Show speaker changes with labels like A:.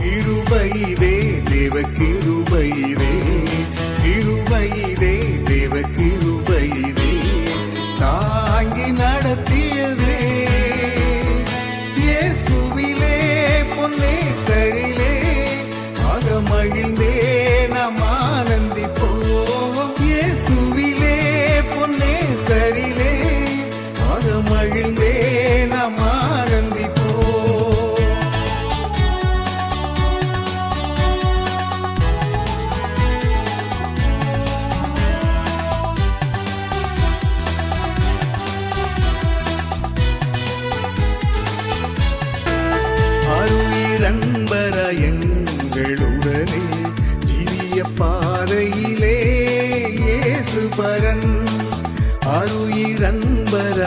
A: கிருபையிலே தேவ கிருபையிலே, கிருபையிலே தேவ கிருபையிலே தாங்கி நடத்தியதே. இயேசுவிலே பொன்னே சரிலே அகமகிழ்ந்தே நாம் ஆனந்திப்போம். இயேசுவிலே பொன்னே சரிலே அகமகிழ்ந்தே நாம் ஆனந்திப்போம். அன்பர எங்களுடனே இனிய பாதையிலே இயேசு பரன். அருயிரன்பர